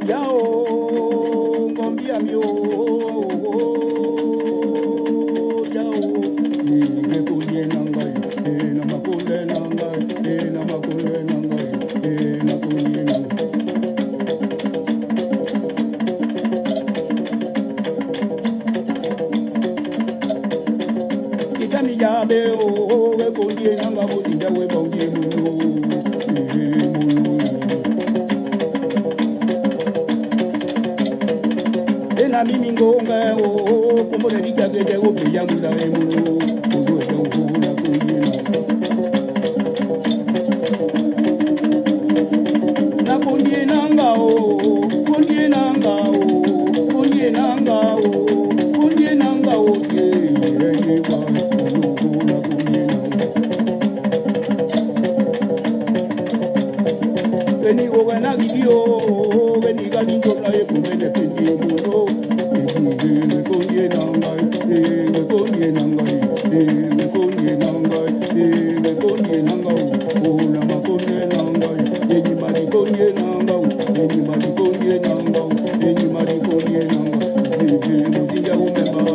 Yao, ngombia mio, yao, ni kunye nangai, na makunde nangai, na makunde nangai, na kunye nangai. Kitani yabe o, we kunye nanga bodinda we bongi munu. Na mimi ngonga o kumbe nikagege o pia mula emunu kudo yangu na kunye nanga o kunye nanga o kunye nanga o kunye nanga o ye ba na kunye nanga eni o wana video eni ga dinjo la e kumbe ne pendi muno konye nangai konye nangai konye nangai konye nangai ona makonye nangai eni mari konye nangai eni mari konye nangai eni mari konye nangai mudinga umema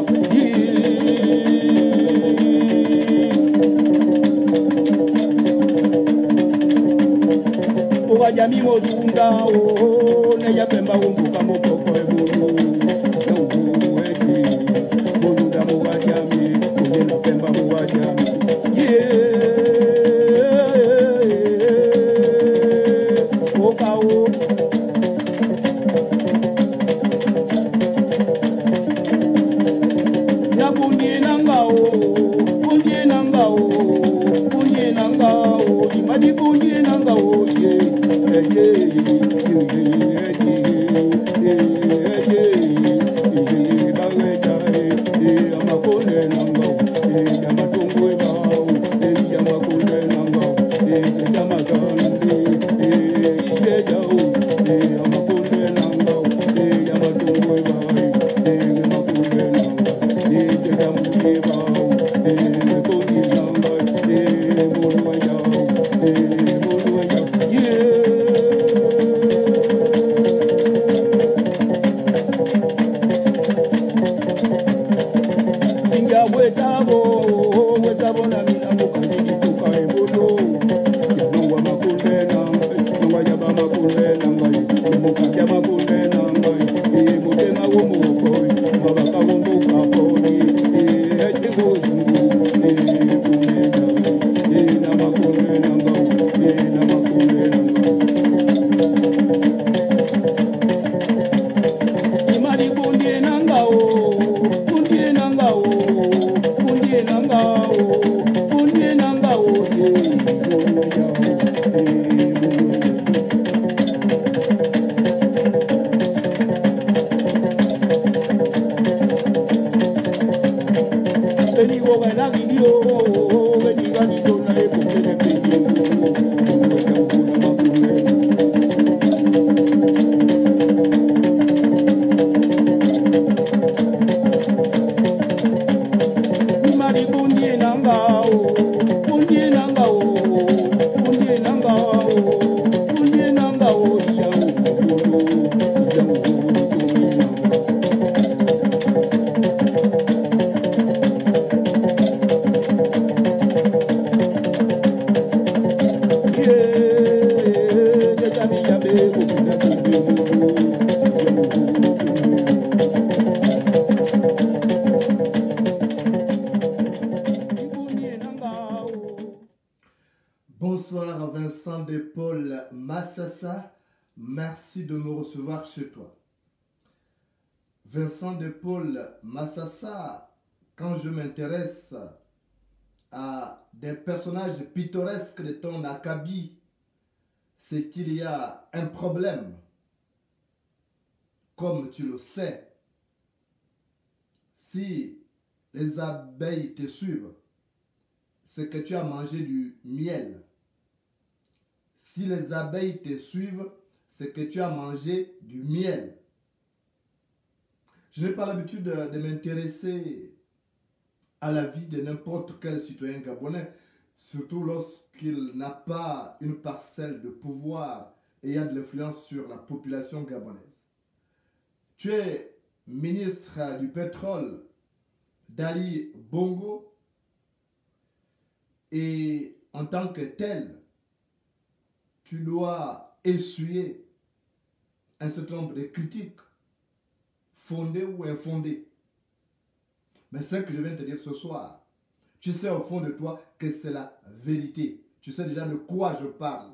owa yami mozunda o ne yapemba umbuka mokoko ebulu Bonsoir Vincent de Paul Massassa, merci de me recevoir chez toi. Vincent de Paul Massassa, quand je m'intéresse à des personnages pittoresques de ton acabit, c'est qu'il y a un problème. Comme tu le sais, si les abeilles te suivent, c'est que tu as mangé du miel. Si les abeilles te suivent, c'est que tu as mangé du miel. Je n'ai pas l'habitude de m'intéresser à la vie de n'importe quel citoyen gabonais, surtout lorsqu'il n'a pas une parcelle de pouvoir ayant de l'influence sur la population gabonaise. Tu es ministre du pétrole d'Ali Bongo et en tant que tel, tu dois essuyer un certain nombre de critiques fondées ou infondées. Mais ce que je viens de te dire ce soir, tu sais au fond de toi que c'est la vérité. Tu sais déjà de quoi je parle.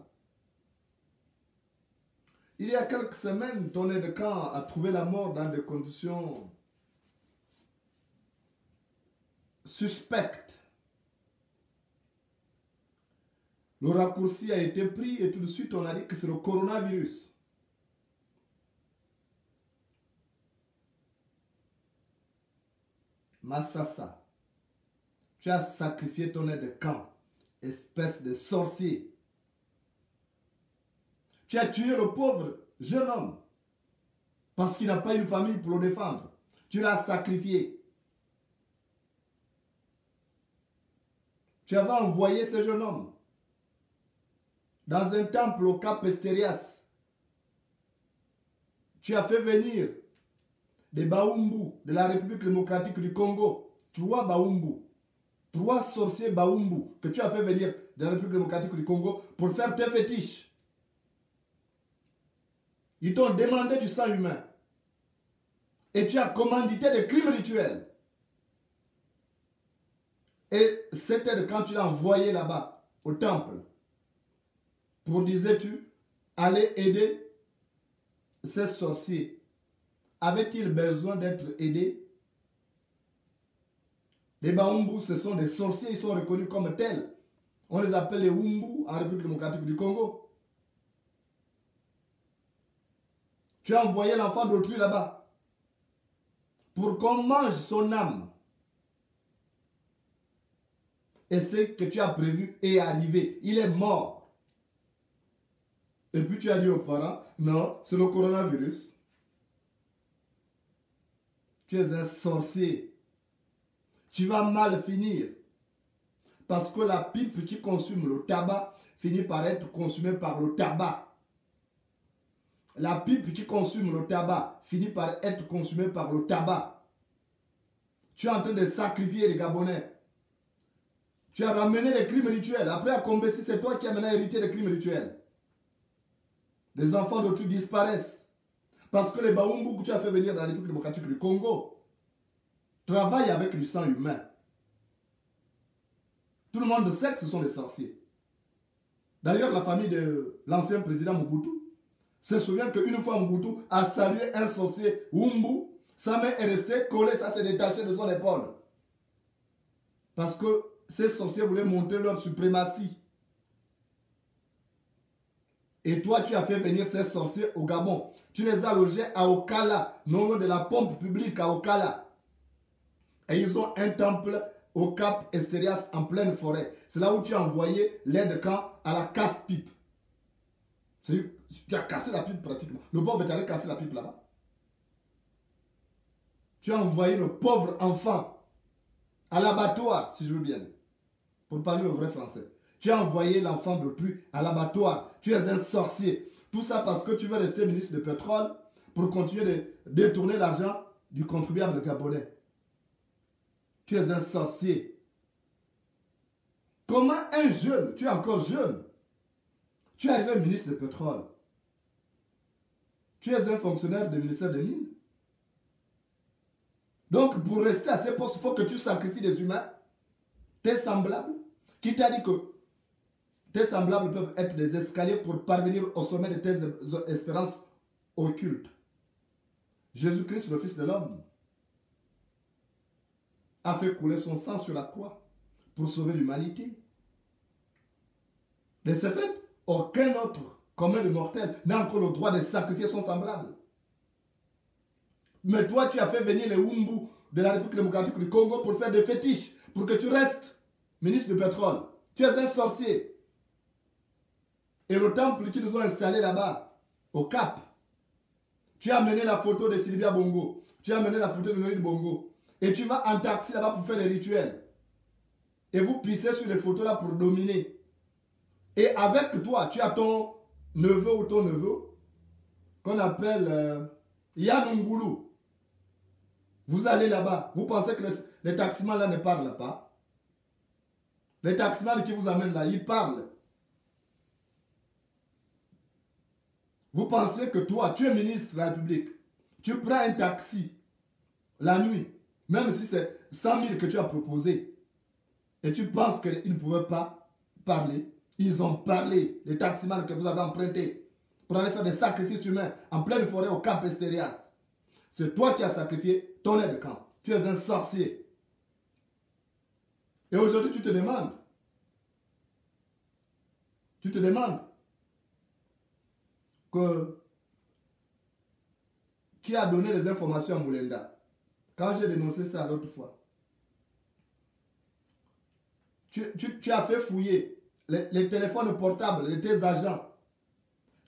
Il y a quelques semaines, ton aide de camp a trouvé la mort dans des conditions suspectes. Le raccourci a été pris et tout de suite on a dit que c'est le coronavirus. Massassa, tu as sacrifié ton aide de camp, espèce de sorcier. Tu as tué le pauvre jeune homme parce qu'il n'a pas une famille pour le défendre. Tu l'as sacrifié. Tu avais envoyé ce jeune homme dans un temple au Cap Esterias. Tu as fait venir des Baumbu de la République démocratique du Congo. 3 Baumbu. 3 sorciers Baumbu que tu as fait venir de la République démocratique du Congo pour faire tes fétiches. Ils t'ont demandé du sang humain. Et tu as commandité des crimes rituels. Et c'était quand tu l'as envoyé là-bas, au temple, pour, disais-tu, aller aider ces sorciers. Avait-il besoin d'être aidé? Les Baumbu, ce sont des sorciers, ils sont reconnus comme tels. On les appelle les Wumbu en République démocratique du Congo. Tu as envoyé l'enfant d'autrui là-bas pour qu'on mange son âme. Et ce que tu as prévu est arrivé. Il est mort. Et puis tu as dit aux parents, non, c'est le coronavirus. Tu es un sorcier. Tu vas mal finir. Parce que la pipe qui consomme le tabac finit par être consumée par le tabac. La pipe qui consomme le tabac finit par être consumée par le tabac. Tu es en train de sacrifier les Gabonais. Tu as ramené les crimes rituels. Après à Combessi, c'est toi qui as maintenant hérité des crimes rituels. Les enfants d'autrui disparaissent. Parce que les Baumbu que tu as fait venir dans la République démocratique du Congo travaillent avec du sang humain. Tout le monde sait que ce sont des sorciers. D'ailleurs, la famille de l'ancien président Mobutu se souvient qu'une fois Mobutu a salué un sorcier Wumbu, sa main est restée collée, ça s'est détaché de son épaule. Parce que ces sorciers voulaient montrer leur suprématie. Et toi, tu as fait venir ces sorciers au Gabon. Tu les as logés à Okala, non loin de la pompe publique à Okala. Et ils ont un temple au Cap Esterias en pleine forêt. C'est là où tu as envoyé l'aide de camp à la casse-pipe. Tu as cassé la pipe pratiquement. Le pauvre est allé casser la pipe là-bas. Tu as envoyé le pauvre enfant à l'abattoir, si je veux bien dire, pour parler le vrai français. Tu as envoyé l'enfant d'autrui à l'abattoir. Tu es un sorcier. Tout ça parce que tu veux rester ministre de pétrole pour continuer de détourner l'argent du contribuable gabonais. Tu es un sorcier. Comment un jeune, tu es encore jeune, tu es arrivé ministre de pétrole. Tu es un fonctionnaire du ministère des Mines. Donc, pour rester à ces postes, il faut que tu sacrifies des humains, tes semblables. Qui t'a dit que tes semblables peuvent être des escaliers pour parvenir au sommet de tes espérances occultes? Jésus-Christ, le Fils de l'homme, a fait couler son sang sur la croix pour sauver l'humanité. De ce fait, aucun autre commun de mortel n'a encore le droit de sacrifier son semblable. Mais toi, tu as fait venir les Wumbu de la République démocratique du Congo pour faire des fétiches, pour que tu restes ministre du pétrole. Tu es un sorcier. Et le temple qu'ils nous ont installé là-bas, au Cap, tu as amené la photo de Sylvia Bongo, tu as amené la photo de Noël Bongo, et tu vas en taxi là-bas pour faire les rituels. Et vous pissez sur les photos là pour dominer. Et avec toi, tu as ton neveu ou ton neveu, qu'on appelle Yann Ngoulou. Vous allez là-bas, vous pensez que les taximans là ne parlent pas. Les taximans qui vous amènent là, ils parlent. Vous pensez que toi, tu es ministre de la République, tu prends un taxi la nuit, même si c'est 100 000 que tu as proposé, et tu penses qu'ils ne pouvaient pas parler. Ils ont parlé, les taximans que vous avez empruntés, pour aller faire des sacrifices humains en pleine forêt au Camp Estérias. C'est toi qui as sacrifié ton aide de camp. Tu es un sorcier. Et aujourd'hui, tu te demandes que qui a donné les informations à Moulenda. Quand j'ai dénoncé ça l'autre fois, tu as fait fouiller les téléphones portables de tes agents.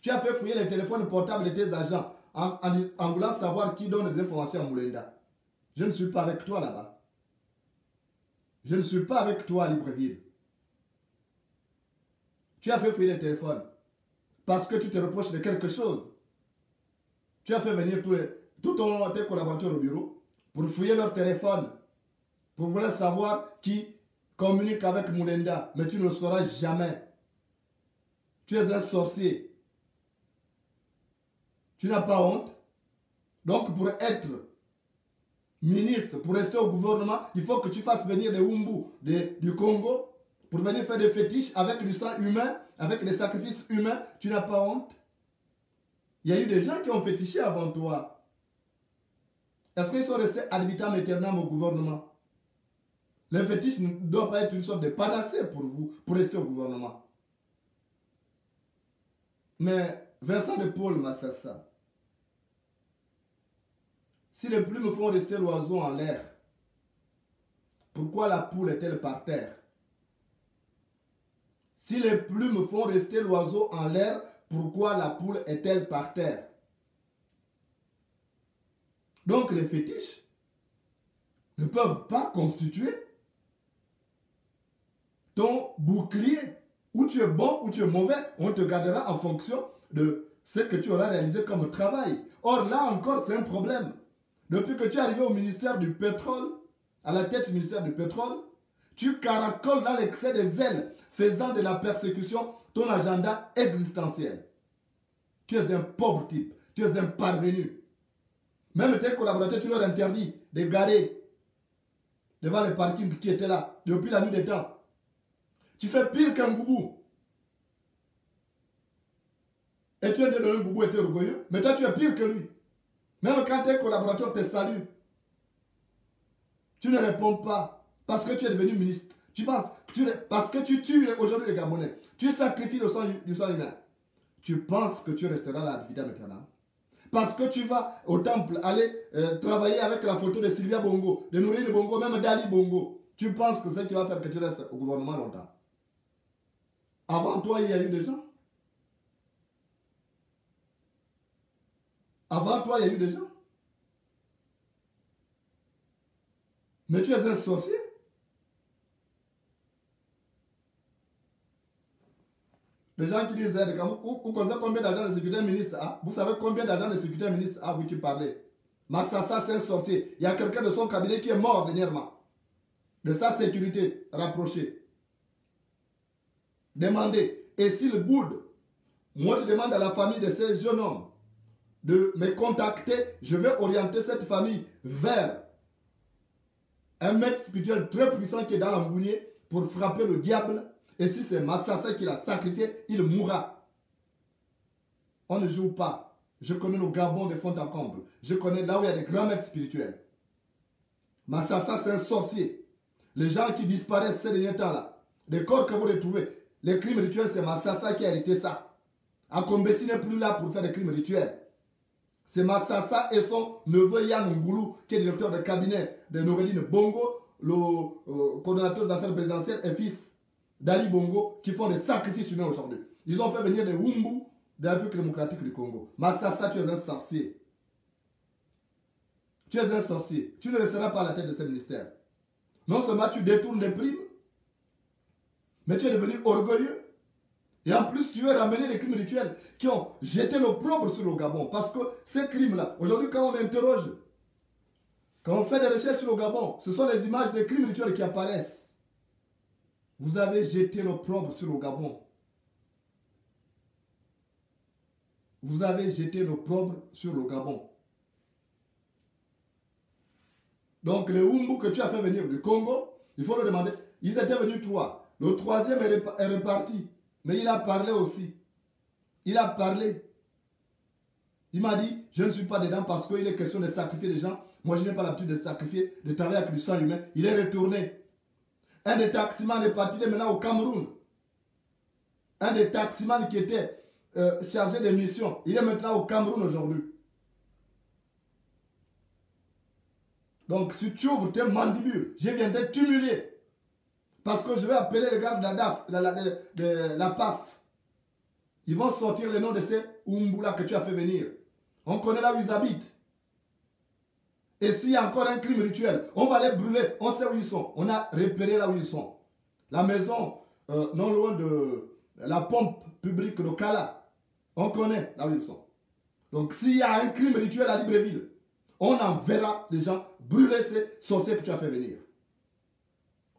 Tu as fait fouiller les téléphones portables de tes agents en voulant savoir qui donne des informations à Moulenda. Je ne suis pas avec toi là-bas. Je ne suis pas avec toi à Libreville. Tu as fait fouiller les téléphones parce que tu te reproches de quelque chose. Tu as fait venir tous tes collaborateurs au bureau pour fouiller leur téléphone, pour vouloir savoir qui communique avec Moulenda, mais tu ne le sauras jamais. Tu es un sorcier. Tu n'as pas honte. Donc pour être ministre, pour rester au gouvernement, il faut que tu fasses venir les Wumbu du Congo pour venir faire des fétiches avec du sang humain, avec des sacrifices humains. Tu n'as pas honte. Il y a eu des gens qui ont fétiché avant toi. Est-ce qu'ils sont restés ad vitam aeternam au gouvernement? Les fétiches ne doivent pas être une sorte de panacée pour vous, pour rester au gouvernement. Mais Vincent de Paul Massassa, si les plumes font rester l'oiseau en l'air, pourquoi la poule est-elle par terre? Si les plumes font rester l'oiseau en l'air, pourquoi la poule est-elle par terre? Donc les fétiches ne peuvent pas constituer ton bouclier. Où tu es bon, où tu es mauvais, on te gardera en fonction de ce que tu auras réalisé comme travail. Or là encore, c'est un problème. Depuis que tu es arrivé au ministère du pétrole, à la tête du ministère du pétrole, tu caracoles dans l'excès des ailes, faisant de la persécution ton agenda existentiel. Tu es un pauvre type, tu es un parvenu. Même tes collaborateurs, tu leur interdis de garer devant les parkings qui étaient là depuis la nuit des temps. Tu fais pire qu'un goubou. Et tu es né dans un goubou et tu es orgueilleux, mais toi tu es pire que lui. Même quand tes collaborateurs te saluent, tu ne réponds pas parce que tu es devenu ministre. Tu penses, parce que tu tues aujourd'hui les Gabonais. Tu sacrifies le sang humain. Tu penses que tu resteras là à vitam aeternam. Parce que tu vas au temple aller travailler avec la photo de Sylvia Bongo, de Nourri Bongo, même d'Ali Bongo. Tu penses que c'est ce qui va faire que tu restes au gouvernement longtemps. Avant toi, il y a eu des gens. Avant toi, il y a eu des gens. Mais tu es un sorcier. Les gens qui disent, vous connaissez combien d'agents de sécurité ministre a? Vous savez combien d'agents de sécurité ministre a, vous qui parlez? Massassa, c'est un sorcier. Il y a quelqu'un de son cabinet qui est mort dernièrement. De sa sécurité rapprochée. Demandez. Et s'il boude, moi je demande à la famille de ces jeunes hommes de me contacter. Je vais orienter cette famille vers un maître spirituel très puissant qui est dans l'Angounier pour frapper le diable. Et si c'est Massassa qui l'a sacrifié, il mourra. On ne joue pas. Je connais le Gabon de fond en comble. Je connais là où il y a des grands maîtres spirituels. Massassa, c'est un sorcier. Les gens qui disparaissent ces derniers temps-là, les corps que vous retrouvez, les crimes rituels, c'est Massassa qui a hérité ça. Akombesi n'est plus là pour faire des crimes rituels. C'est Massassa et son neveu Yann Ngoulou, qui est directeur de cabinet de Noureddine Bongo, le coordonnateur des affaires présidentielles et fils d'Ali Bongo, qui font des sacrifices humains aujourd'hui. Ils ont fait venir des Wumbu de la République démocratique du Congo. Massassa, tu es un sorcier. Tu es un sorcier. Tu ne resteras pas à la tête de ce ministère. Non seulement tu détournes des primes, mais tu es devenu orgueilleux. Et en plus, tu veux ramener les crimes rituels qui ont jeté l'opprobre sur le Gabon. Parce que ces crimes-là, aujourd'hui, quand on interroge, quand on fait des recherches sur le Gabon, ce sont les images des crimes rituels qui apparaissent. Vous avez jeté l'opprobre sur le Gabon. Vous avez jeté l'opprobre sur le Gabon. Donc les Wumbu que tu as fait venir du Congo, il faut le demander. Ils étaient venus toi. Le troisième est reparti. Mais il a parlé aussi. Il a parlé. Il m'a dit, je ne suis pas dedans parce qu'il est question de sacrifier des gens. Moi, je n'ai pas l'habitude de sacrifier, de travailler avec du sang humain. Il est retourné. Un des taximans est parti, il est maintenant au Cameroun. Un des taximans qui était chargé de mission, il est maintenant au Cameroun aujourd'hui. Donc, si tu ouvres tes mandibules, je viendrai t'humilier. Parce que je vais appeler les gars de la DAF, de la PAF. Ils vont sortir les noms de ces Umbula que tu as fait venir. On connaît là où ils habitent. Et s'il y a encore un crime rituel, on va les brûler. On sait où ils sont. On a repéré là où ils sont. La maison, non loin de la pompe publique de Kala. On connaît là où ils sont. Donc s'il y a un crime rituel à Libreville, on enverra les gens brûler ces sorciers que tu as fait venir.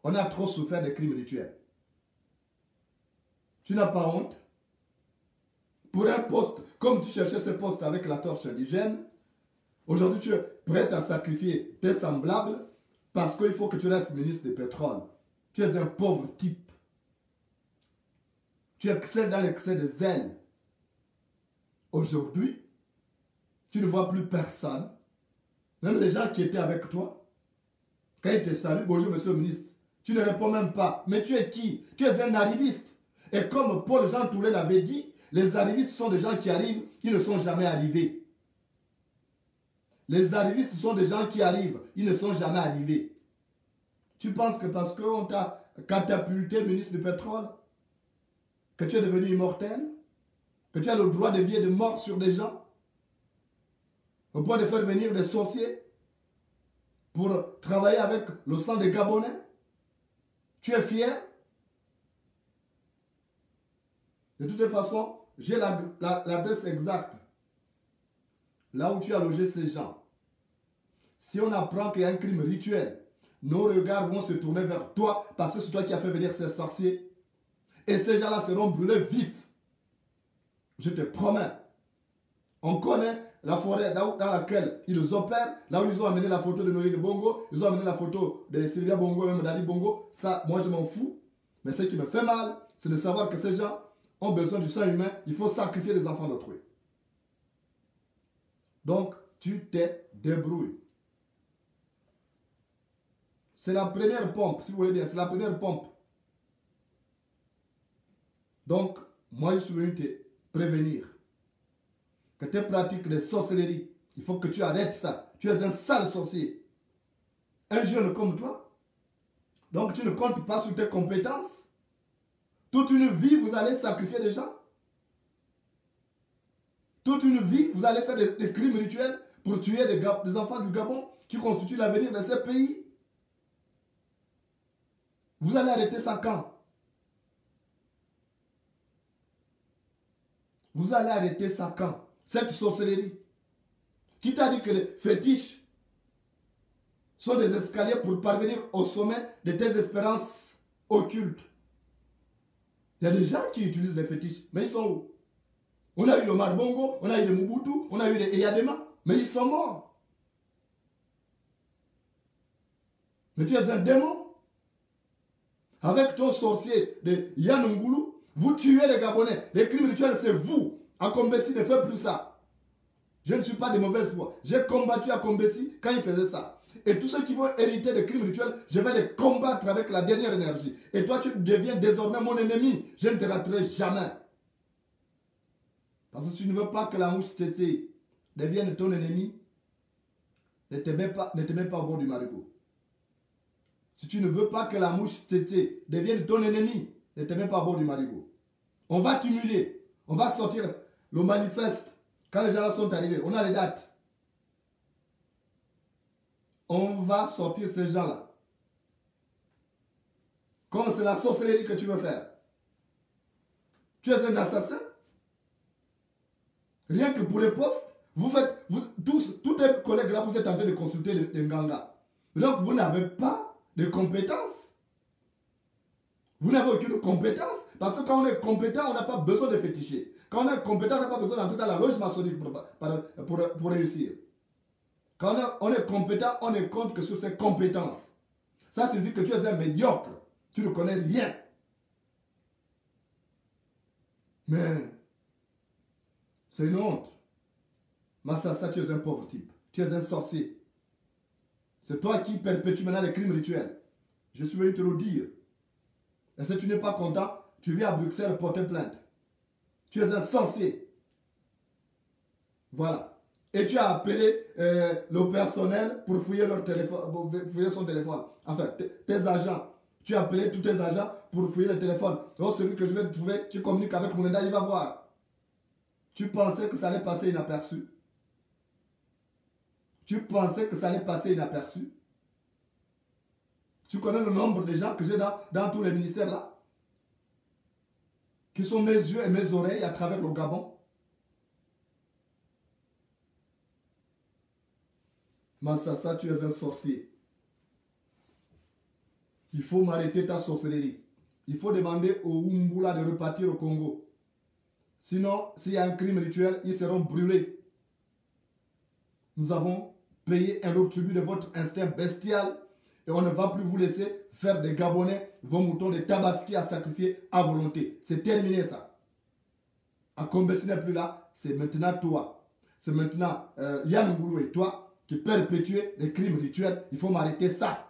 On a trop souffert des crimes rituels. Tu n'as pas honte? Pour un poste, comme tu cherchais ce poste avec la torche indigène, aujourd'hui tu es prêt à sacrifier tes semblables parce qu'il faut que tu restes ministre du pétrole. Tu es un pauvre type. Tu excelles dans l'excès de zèle. Aujourd'hui, tu ne vois plus personne. Même les gens qui étaient avec toi, quand ils te saluent, bonjour monsieur le ministre, tu ne réponds même pas. Mais tu es qui? Tu es un arriviste. Et comme Paul-Jean Toulet l'avait dit, les arrivistes sont des gens qui arrivent, qui ne sont jamais arrivés. Les arrivistes sont des gens qui arrivent, ils ne sont jamais arrivés. Tu penses que parce qu'on t'a catapulté ministre du pétrole, que tu es devenu immortel, que tu as le droit de vie et de mort sur des gens, au point de faire venir des sorciers pour travailler avec le sang des Gabonais? Tu es fier? De toutes façons, j'ai l'adresse exacte. Là où tu as logé ces gens. Si on apprend qu'il y a un crime rituel, nos regards vont se tourner vers toi parce que c'est toi qui as fait venir ces sorciers. Et ces gens-là seront brûlés vifs. Je te promets. On connaît la forêt dans laquelle ils opèrent, là où ils ont amené la photo de Noé de Bongo, ils ont amené la photo de Sylvia Bongo, même d'Ali Bongo. Ça, moi je m'en fous. Mais ce qui me fait mal, c'est de savoir que ces gens ont besoin du sang humain. Il faut sacrifier les enfants d'autrui. Donc, tu t'es débrouillé. C'est la première pompe, si vous voulez bien, c'est la première pompe. Donc, moi je suis venu te prévenir que tes pratiques de sorcellerie, il faut que tu arrêtes ça. Tu es un sale sorcier. Un jeune comme toi. Donc tu ne comptes pas sur tes compétences. Toute une vie, vous allez sacrifier des gens. Toute une vie, vous allez faire des crimes rituels pour tuer des enfants du Gabon qui constituent l'avenir de ce pays. Vous allez arrêter ça quand? Vous allez arrêter ça quand? Cette sorcellerie. Qui t'a dit que les fétiches sont des escaliers pour parvenir au sommet de tes espérances occultes? Il y a des gens qui utilisent les fétiches, mais ils sont où? On a eu le Marbongo, on a eu les Mobutu, on a eu les Eyadema, mais ils sont morts. Mais tu es un démon. Avec ton sorcier de Yann Ngoulou, vous tuez les Gabonais. Les crimes rituels, c'est vous. À Kombessi, ne faites plus ça. Je ne suis pas de mauvaise foi. J'ai combattu à Kombessi quand il faisait ça. Et tous ceux qui vont hériter des crimes rituels, je vais les combattre avec la dernière énergie. Et toi, tu deviens désormais mon ennemi. Je ne te raterai jamais. Parce que si tu ne veux pas que la mouche tété devienne ton ennemi, ne te mets pas au bord du marigot. Si tu ne veux pas que la mouche tété devienne ton ennemi, ne te mets pas au bord du marigot. On va cumuler. On va sortir le manifeste. Quand les gens sont arrivés, on a les dates. On va sortir ces gens-là. Comme c'est la sorcellerie que tu veux faire. Tu es un assassin. Rien que pour les postes, vous faites, tous tes collègues là, vous êtes en train de consulter les Nganga. Donc vous n'avez pas de compétences. Vous n'avez aucune compétence. Parce que quand on est compétent, on n'a pas besoin de féticher. Quand on est compétent, on n'a pas besoin d'entrer dans la loge maçonnique pour réussir. Quand on est compétent, on ne compte que sur ses compétences. Ça signifie que tu es un médiocre. Tu ne connais rien. Mais c'est une honte. Massassa, tu es un pauvre type. Tu es un sorcier. C'est toi qui perpétues maintenant les crimes rituels. Je suis venu te le dire. Et si tu n'es pas content, tu viens à Bruxelles porter plainte. Tu es un sorcier. Voilà. Et tu as appelé le personnel pour fouiller leur téléphone, pour fouiller son téléphone. Enfin, tes agents. Tu as appelé tous tes agents pour fouiller le téléphone. Donc celui que je vais trouver, tu communiques avec Moulenda, il va voir. Tu pensais que ça allait passer inaperçu. Tu pensais que ça allait passer inaperçu. Tu connais le nombre de gens que j'ai dans tous les ministères là, qui sont mes yeux et mes oreilles à travers le Gabon. Massassa, tu es un sorcier. Il faut m'arrêter ta sorcellerie. Il faut demander aux Umbula de repartir au Congo. Sinon, s'il y a un crime rituel, ils seront brûlés. Nous avons payé un autre tribut de votre instinct bestial et on ne va plus vous laisser faire des Gabonais, vos moutons, des Tabaski à sacrifier à volonté. C'est terminé ça. À Combesi n'est plus là, c'est maintenant toi. C'est maintenant Yann Ngoulou et toi qui perpétuez les crimes rituels. Il faut m'arrêter ça.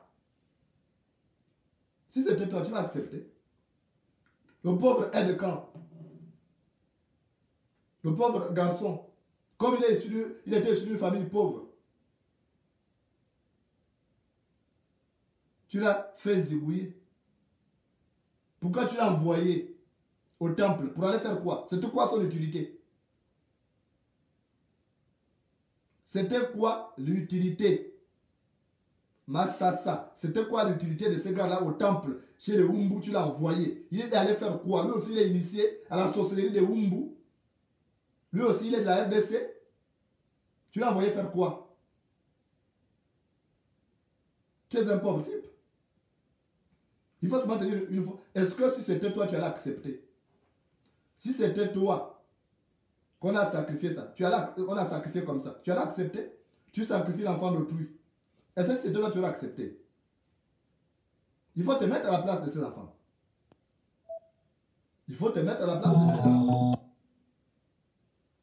Si c'était toi, tu vas accepter. Le pauvre aide-camp. Le pauvre garçon. Comme il était issu d'une famille pauvre. Tu l'as fait zigouiller. Pourquoi tu l'as envoyé au temple? Pour aller faire quoi? C'était quoi son utilité? C'était quoi l'utilité? Massassa, c'était quoi l'utilité de ce gars-là au temple? Chez les Umbu, tu l'as envoyé. Il est allé faire quoi? Lui aussi, il est initié à la sorcellerie des Umbu. Lui aussi, il est de la RDC. Tu l'as envoyé faire quoi? Tu es un pauvre type. Il faut se maintenir une fois. Est-ce que si c'était toi, tu allais accepter? Si c'était toi qu'on a sacrifié ça, on a sacrifié comme ça, tu allais accepter? Tu sacrifies l'enfant d'autrui. Est-ce que c'était toi, tu allais accepter? Il faut te mettre à la place de ces enfants. Il faut te mettre à la place de ces enfants.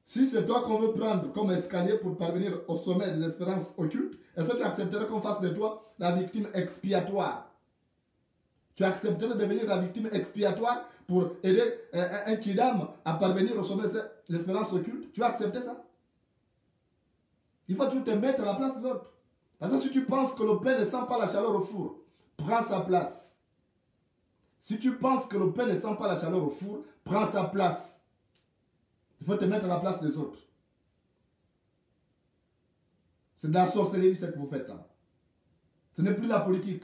Si c'est toi qu'on veut prendre comme escalier pour parvenir au sommet des espérances occultes, est-ce que tu accepterais qu'on fasse de toi la victime expiatoire? Tu accepterais de devenir la victime expiatoire pour aider un kidam à parvenir au sommet des espérances occultes? Tu vas accepter ça? Il faut que tu te mettes à la place de l'autre. Parce que si tu penses que le pain ne sent pas la chaleur au four, prends sa place. Si tu penses que le pain ne sent pas la chaleur au four, prends sa place. Il faut te mettre à la place des autres. C'est de la sorcellerie ce que vous faites là. Ce n'est plus la politique.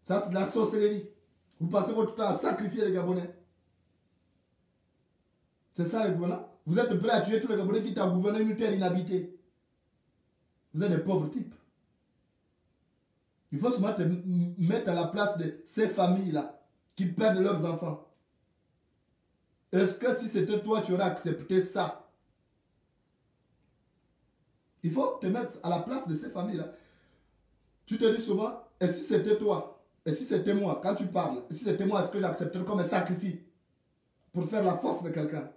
Ça c'est de la sorcellerie. Vous passez votre temps à sacrifier les Gabonais. C'est ça le gouvernement. Vous êtes prêts à tuer tous les Gabonais qui t'ont gouverné une terre inhabitée. Vous êtes des pauvres types. Il faut se mettre à la place de ces familles-là qui perdent leurs enfants. Est-ce que si c'était toi, tu aurais accepté ça? Il faut te mettre à la place de ces familles-là. Tu te dis souvent, et si c'était toi? Et si c'était moi? Quand tu parles, et si c'était moi, est-ce que j'accepterais comme un sacrifice pour faire la force de quelqu'un?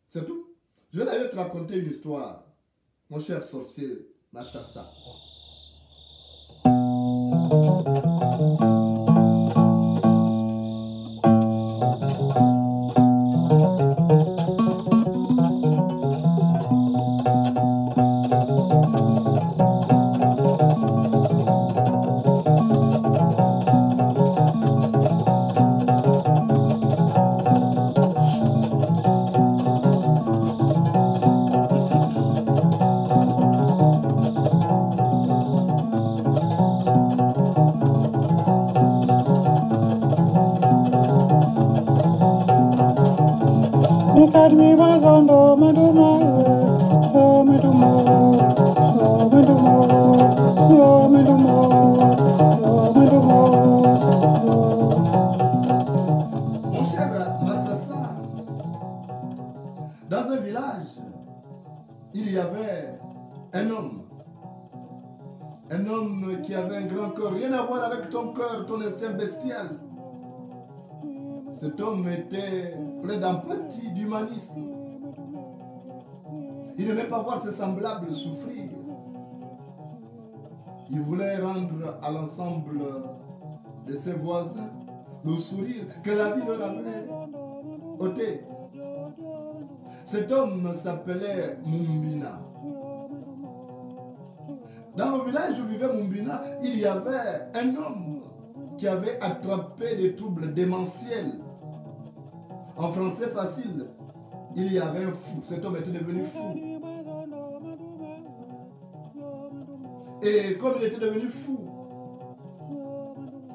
C'est tout. Je vais d'ailleurs te raconter une histoire, mon cher sorcier Massassa. Mon cher Massassa, dans un village, il y avait un homme. Un homme qui avait un grand cœur, rien à voir avec ton cœur, ton instinct bestial. Cet homme était plein d'empathie, d'humanisme. Il n'aimait pas voir ses semblables souffrir. Il voulait rendre à l'ensemble de ses voisins le sourire que la vie leur avait ôté. Cet homme s'appelait Mumbina. Dans le village où vivait Mumbina, il y avait un homme qui avait attrapé des troubles démentiels. En français facile, il y avait un fou. Cet homme était devenu fou. Et comme il était devenu fou,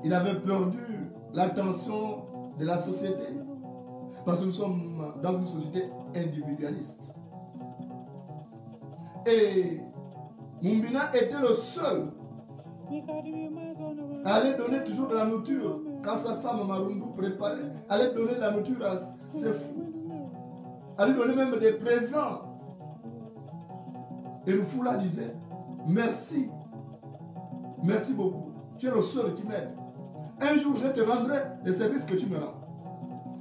il avait perdu l'attention de la société. Parce que nous sommes dans une société individualiste. Et Mumbina était le seul à aller donner toujours de la nourriture. Quand sa femme Marundu préparait, allait donner de la nourriture à ses fous. À lui donner même des présents. Et le fou là disait, merci. Merci beaucoup. Tu es le seul qui m'aide. Un jour, je te rendrai les services que tu me rends.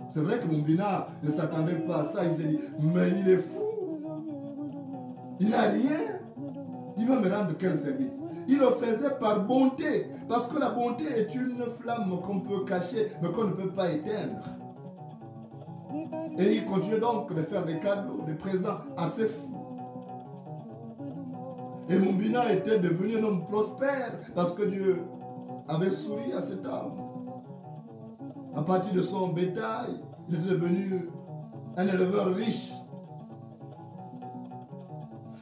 C'est vrai que Mumbina ne s'attendait pas à ça. Il s'est dit, mais il est fou. Il n'a rien. Il va me rendre quel service? Il le faisait par bonté. Parce que la bonté est une flamme qu'on peut cacher, mais qu'on ne peut pas éteindre. Et il continuait donc de faire des cadeaux, des présents à ses fous. Et Mumbina était devenu un homme prospère parce que Dieu avait souri à cet homme. À partir de son bétail, il était devenu un éleveur riche.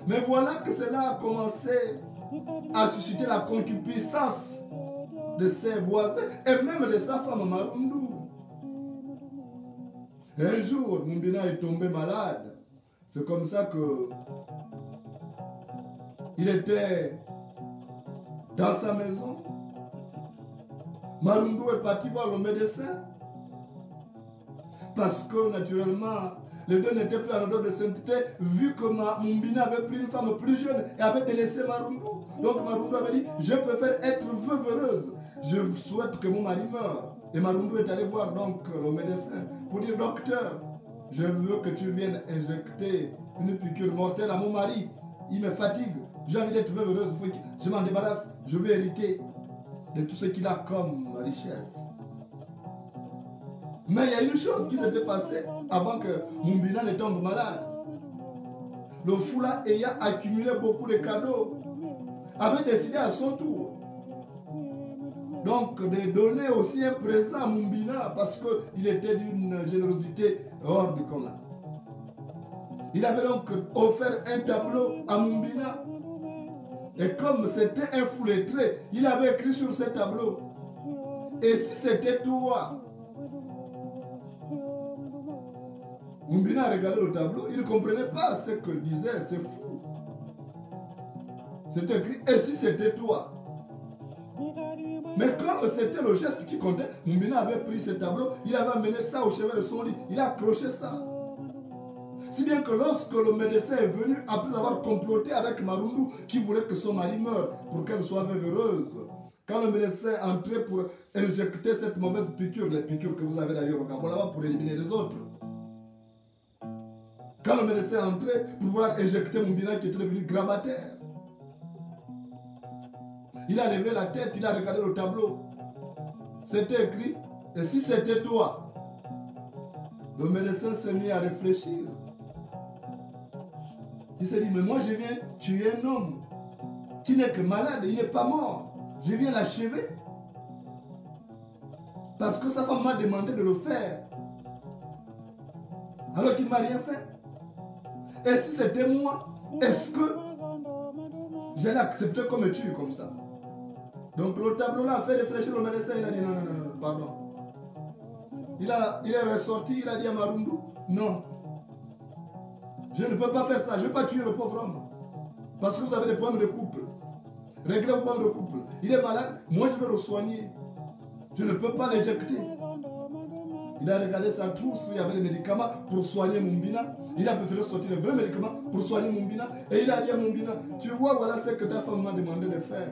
Mais voilà que cela a commencé à susciter la concupiscence de ses voisins et même de sa femme Marundu. Et un jour, Mumbina est tombé malade. C'est comme ça que il était dans sa maison. Marundu est parti voir le médecin. Parce que naturellement, les deux n'étaient plus en odeur de sainteté, vu que Mumbina avait pris une femme plus jeune et avait délaissé Marundu. Donc Marundu avait dit, je préfère être veuve heureuse. Je souhaite que mon mari meure. Et Marundu est allé voir donc le médecin pour dire, docteur, je veux que tu viennes injecter une piqûre mortelle à mon mari. Il me fatigue. J'ai envie d'être veuve heureuse. Je m'en débarrasse. Je veux hériter de tout ce qu'il a comme richesse. Mais il y a une chose qui s'était passée avant que Mumbina ne tombe malade. Le fou là, ayant accumulé beaucoup de cadeaux, avait décidé à son tour donc de donner aussi un présent à Mumbina parce qu'il était d'une générosité hors du commun. Il avait donc offert un tableau à Mumbina. Et comme c'était un fou lettré, il avait écrit sur ce tableau, et si c'était toi? Mumbina a regardé le tableau, il ne comprenait pas ce que disait ce fou. C'était écrit, et si c'était toi? Mais comme c'était le geste qui comptait, Mumbina avait pris ce tableau, il avait amené ça au chevet de son lit, il a accroché ça. Si bien que lorsque le médecin est venu, après avoir comploté avec Marundu, qui voulait que son mari meure pour qu'elle soit veuve heureuse, quand le médecin entrait pour injecter cette mauvaise piqûre, les piqûres que vous avez d'ailleurs au Kabolava pour éliminer les autres, quand le médecin entrait pour pouvoir injecter Mumbina qui était devenu gravataire, il a levé la tête, il a regardé le tableau. C'était écrit, et si c'était toi? Le médecin s'est mis à réfléchir. Il s'est dit, mais moi je viens tuer un homme qui n'est que malade, il n'est pas mort. Je viens l'achever. Parce que sa femme m'a demandé de le faire. Alors qu'il ne m'a rien fait. Et si c'était moi, est-ce que j'allais accepter qu'on me tue comme ça? Donc le tableau là a fait réfléchir le médecin, il a dit non, non, non, pardon. Il est ressorti, il a dit à Marundu, non, Je ne peux pas faire ça. Je ne vais pas tuer le pauvre homme. Parce que vous avez des problèmes de couple. Réglez vos problèmes de couple. Il est malade, moi je vais le soigner. Je ne peux pas l'éjecter. Il a regardé sa trousse où il y avait les médicaments pour soigner Mumbina. Il a préféré sortir les vrais médicaments pour soigner Mumbina. Et il a dit à Mumbina, tu vois, voilà ce que ta femme m'a demandé de faire.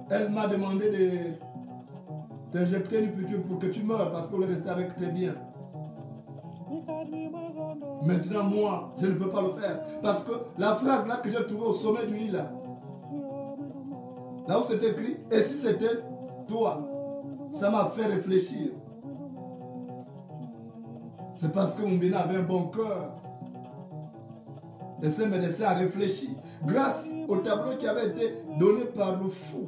Elle m'a demandé d'injecter une piqûre pour que tu meurs parce qu'on est resté avec tes biens. Maintenant, moi, je ne peux pas le faire. Parce que la phrase là que j'ai trouvée au sommet du lit là où c'était écrit, et si c'était toi, ça m'a fait réfléchir. C'est parce que Mumbina avait un bon cœur. Et ce médecin a réfléchi grâce au tableau qui avait été donné par le fou.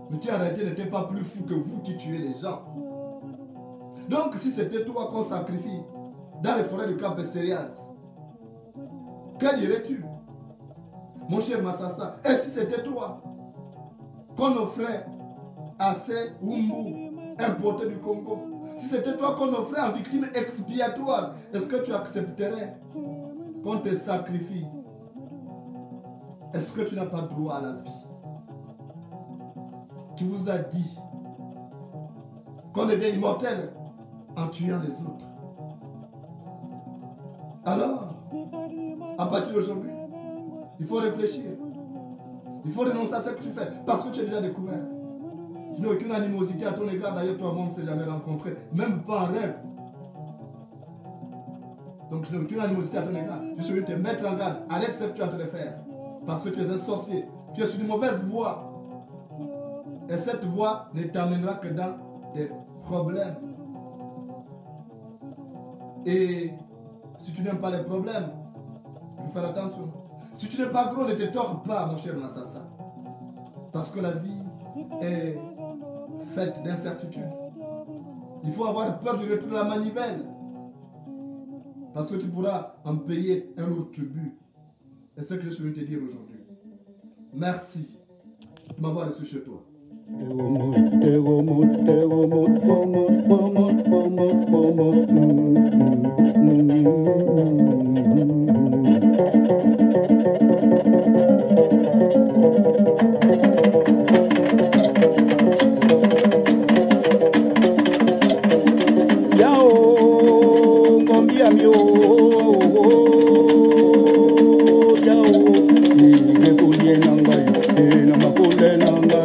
Mais qui en réalité n'était pas plus fou que vous qui tuez les gens. Donc si c'était toi qu'on sacrifie dans les forêts du Cap Estérias, que dirais-tu, mon cher Massassa? Et si c'était toi qu'on offrait à ces Umbu importés du Congo? Si c'était toi qu'on offrait en victime expiatoire, est-ce que tu accepterais qu'on te sacrifie? Est-ce que tu n'as pas droit à la vie? Qui vous a dit qu'on devient immortel en tuant les autres? Alors, à partir d'aujourd'hui, il faut réfléchir. Il faut renoncer à ce que tu fais parce que tu es déjà découvert. Tu n'as aucune animosité à ton égard. D'ailleurs, toi-même, on ne s'est jamais rencontré, même pas en rêve. Donc, je n'ai aucune animosité à ton égard. Je suis venu te mettre en garde. Arrête ce que tu es en train de faire. Parce que tu es un sorcier. Tu es sur une mauvaise voie. Et cette voie ne t'amènera que dans des problèmes. Et si tu n'aimes pas les problèmes, il faut faire attention. Si tu n'es pas gros, ne te tords pas, mon cher Massassa. Parce que la vie est faite d'incertitudes. Il faut avoir peur de retrouver la manivelle. Parce que tu pourras en payer un lourd tribut. Et c'est ce que je suis venu te dire aujourd'hui. Merci de m'avoir reçu chez toi. Amakunde nanga,